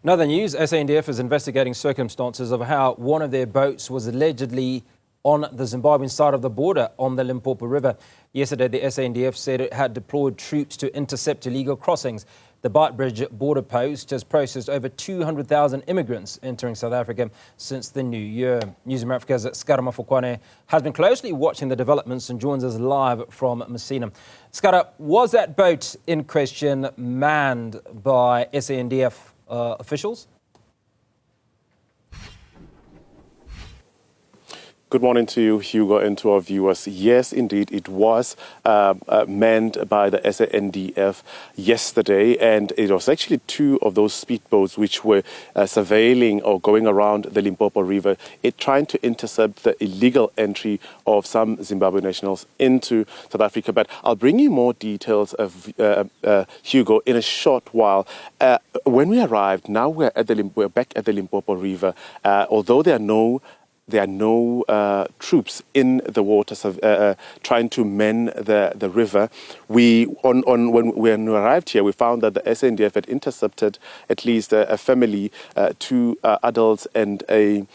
In other news, SANDF is investigating circumstances of how one of their boats was allegedly on the Zimbabwean side of the border on the Limpopo River. Yesterday, the SANDF said it had deployed troops to intercept illegal crossings. The Beitbridge border post has processed over 200,000 immigrants entering South Africa since the new year. Newzroom Afrika's Scrara Mofokoane has been closely watching the developments and joins us live from Messina. Scara, was that boat in question manned by SANDF officials? Good morning to you, Hugo, and to our viewers. Yes, indeed, it was manned by the SANDF yesterday, and it was actually two of those speedboats which were surveilling or going around the Limpopo River, trying to intercept the illegal entry of some Zimbabwean nationals into South Africa. But I'll bring you more details of Hugo in a short while. When we arrived, now we're back at the Limpopo River. Although there are no troops in the water trying to man the river. When we arrived here, we found that the SANDF had intercepted at least a family, two adults and a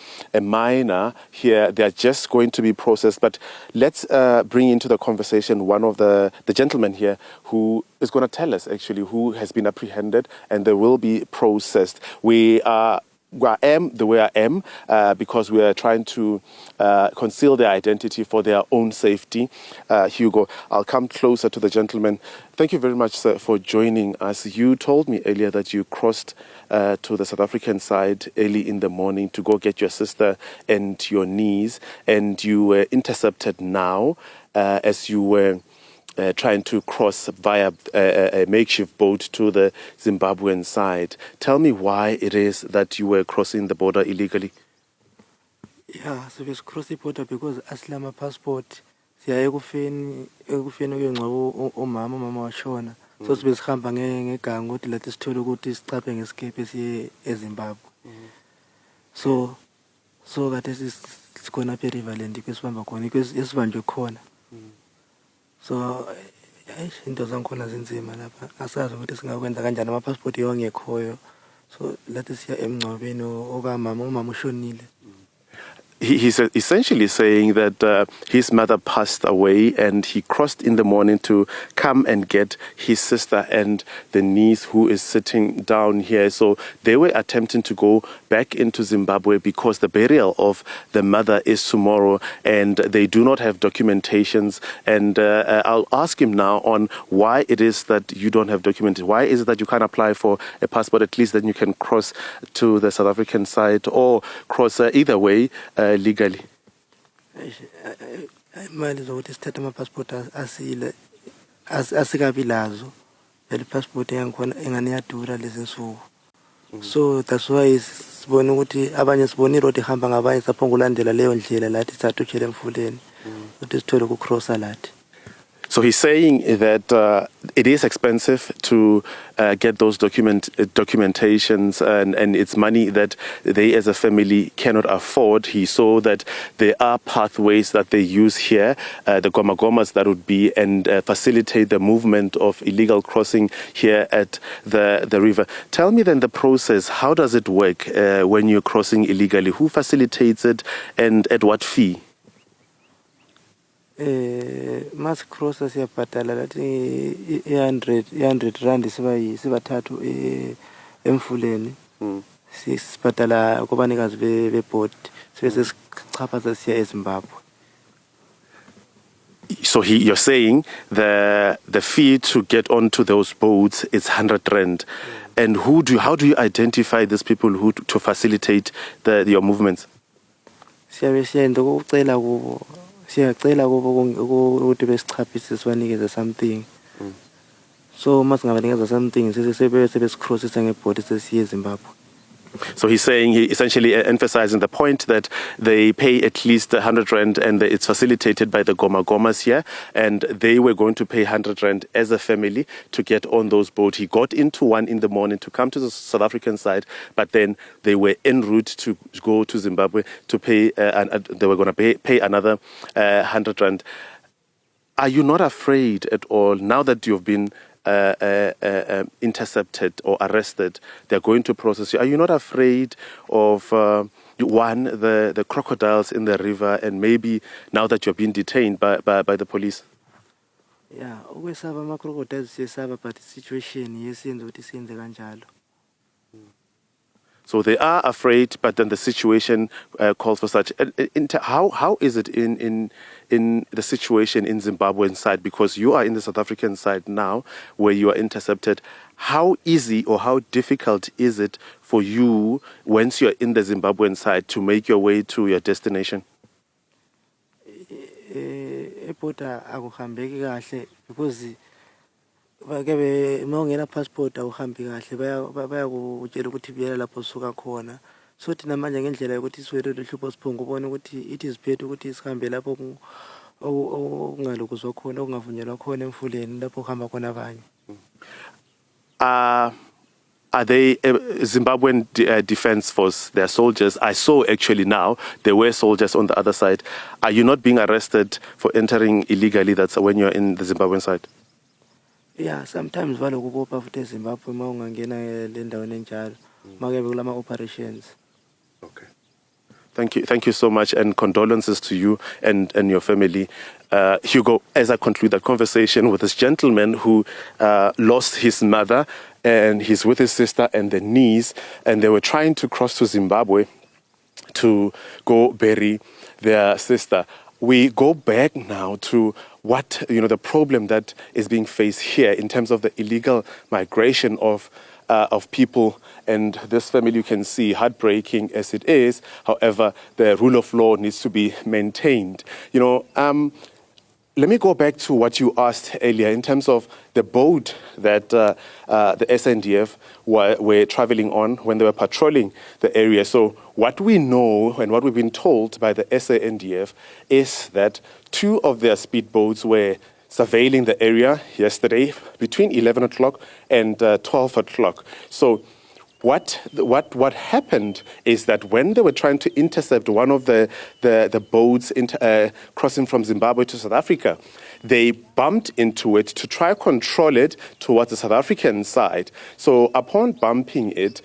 minor here. They are just going to be processed. But let's bring into the conversation one of the gentlemen here who is going to tell us actually who has been apprehended and they will be processed. I am the way I am because we are trying to conceal their identity for their own safety. Hugo, I'll come closer to the gentleman. Thank you very much, sir, for joining us. You told me earlier that you crossed to the South African side early in the morning to go get your sister and your niece, and you were intercepted now as you were trying to cross via a makeshift boat to the Zimbabwean side. Tell me why it is that you were crossing the border illegally. Yeah, so we crossed the border because aslama passport siya ekufeni umama washona. So sibe sihamba ngeganga ukuthi lathi sithole ukuthi sichaphe ngesikepe siye eZimbabwe. So kade sikhona phe Riverland kwesibamba khona kwesibanjwe khona. So into zankhona zinzima lapha asazi ukuthi singakwenza kanjani amapassport yongekhoyo so lathi siya emngcwabeni umama ushonile. He's essentially saying that his mother passed away and he crossed in the morning to come and get his sister and the niece who is sitting down here. So they were attempting to go back into Zimbabwe because the burial of the mother is tomorrow and they do not have documentations. And I'll ask him now on why it is that you don't have documentation. Why is it that you can't apply for a passport, at least then you can cross to the South African side or cross either way legally? Imali zokuthi sithathe ama-passport asikabi lazo le passport yangikhona engane yadura lezi nsuku. So that's why sibona ukuthi abanye sibona irodi ihamba ngabanye saphonga ulandela leyo ndlela lathi sathutshela emfuleni ukuthi sithole ukucrossa lathi. So he's saying that it is expensive to get those documentations and it's money that they as a family cannot afford. He saw that there are pathways that they use here, the gomas that would be and facilitate the movement of illegal crossing here at the river. Tell me then the process, how does it work when you're crossing illegally? Who facilitates it and at what fee? Mas crossa siyabhadala lathi 100 rand sibathathu emfuleni sibhadala kubanikazi beboat sibe sichaphaza siya eZimbabwe. So you're saying the fee to get onto those boats is 100 rand. And how do you identify these people who to facilitate your movements? Siyabesiyenda ukucela kubo siyacela ukuthi besichaphise sibanikeze something. So masingabanikeza something sebesicrossisa ngebhodi sesiye eZimbabwe. So he's saying, he essentially emphasizing the point that they pay at least 100 rand and it's facilitated by the gomas here, and they were going to pay 100 rand as a family to get on those boats. He got into one in the morning to come to the South African side, but then they were en route to go to Zimbabwe to pay, they were going to pay another 100 rand. Are you not afraid at all, now that you've been intercepted or arrested, they're going to process you. Are you not afraid of, one, the crocodiles in the river, and maybe now that you're being detained by the police? Yeah, ukwesaba ama-crocodiles siyesaba, but situation yesenza ukuthi siyenze kanjalo. So they are afraid, but then the situation calls for such. How is it in the situation in Zimbabwean side? Because you are in the South African side now, where you are intercepted. How easy or how difficult is it for you, once you're in the Zimbabwean side, to make your way to your destination? Eporta akuhambeki kahle because mawungena passport awuhambi kahle, bayakutshela ukuthi buyela lapho usuka khona. So thina manje ngendlela yokuthi siwele lohlupho siphunga ubona ukuthi ithi siphethe ukuthi sihambe lapho okungalukuzwa khona, okungavunyelwa khona emfuleni lapho kuhamba khona abanye. Are they Zimbabwean Defense Force? They're soldiers. I saw actually now there were soldiers on the other side. Are you not being arrested for entering illegally? That's when you're in the Zimbabwean side. Yeah, sometimes valoku kopha futhi eZimbabwe mawungangena le ndaweni enjalo makebe kulama operations. Okay. Thank you so much, and condolences to you and your family. Hugo, as I conclude that conversation with this gentleman who lost his mother, and he's with his sister and their niece, and they were trying to cross to Zimbabwe to go bury their sister. We go back now to what, the problem that is being faced here in terms of the illegal migration of people. And this family, you can see, heartbreaking as it is. However, the rule of law needs to be maintained. Let me go back to what you asked earlier in terms of the boat that the SANDF were traveling on when they were patrolling the area. So what we know and what we've been told by the SANDF is that 2 of their speedboats were surveilling the area yesterday between 11 o'clock and 12 o'clock. So what happened is that when they were trying to intercept one of the boats crossing from Zimbabwe to South Africa, they bumped into it to try to control it towards the South African side. So upon bumping it,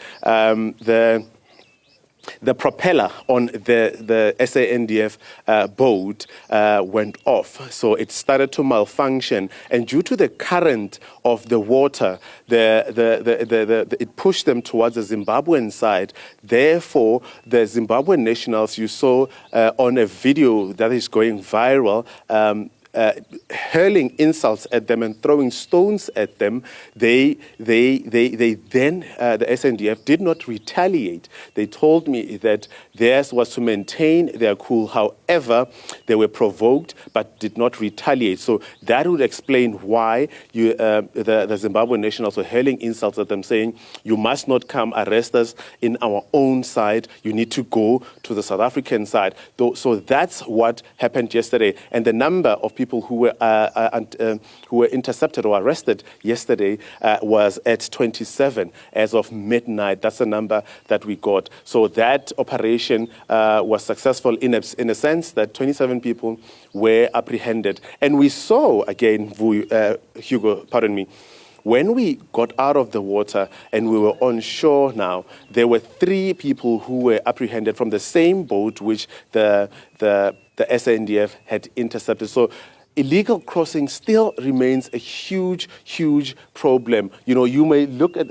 the propeller on the SANDF boat went off. So it started to malfunction. And due to the current of the water, it pushed them towards the Zimbabwean side. Therefore, the Zimbabwean nationals you saw on a video that is going viral, hurling insults at them and throwing stones at them, they then, the SANDF did not retaliate. They told me that theirs was to maintain their cool. However, they were provoked but did not retaliate. So that would explain why the Zimbabwean nationals were hurling insults at them, saying, you must not come arrest us in our own side. You need to go to the South African side. So that's what happened yesterday. And the number of people who were intercepted or arrested yesterday was at 27 as of midnight. That's the number that we got. So that operation was successful in a sense that 27 people were apprehended. And we saw, again, Hugo, pardon me, when we got out of the water and we were on shore now, there were 3 people who were apprehended from the same boat which the SANDF had intercepted. So illegal crossing still remains a huge, huge problem. You may look at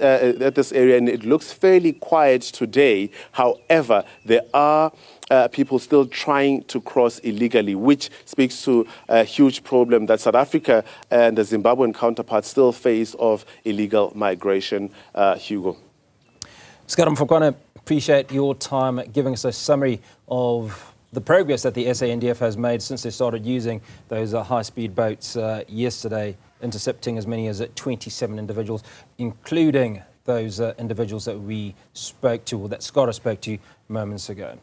this area and it looks fairly quiet today. However, there are people still trying to cross illegally, which speaks to a huge problem that South Africa and the Zimbabwean counterparts still face of illegal migration. Hugo. Scrara Mofokoane, appreciate your time giving us a summary of the progress that the SANDF has made since they started using those high-speed boats yesterday, intercepting as many as 27 individuals, including those individuals that we spoke to, or that Scara spoke to moments ago.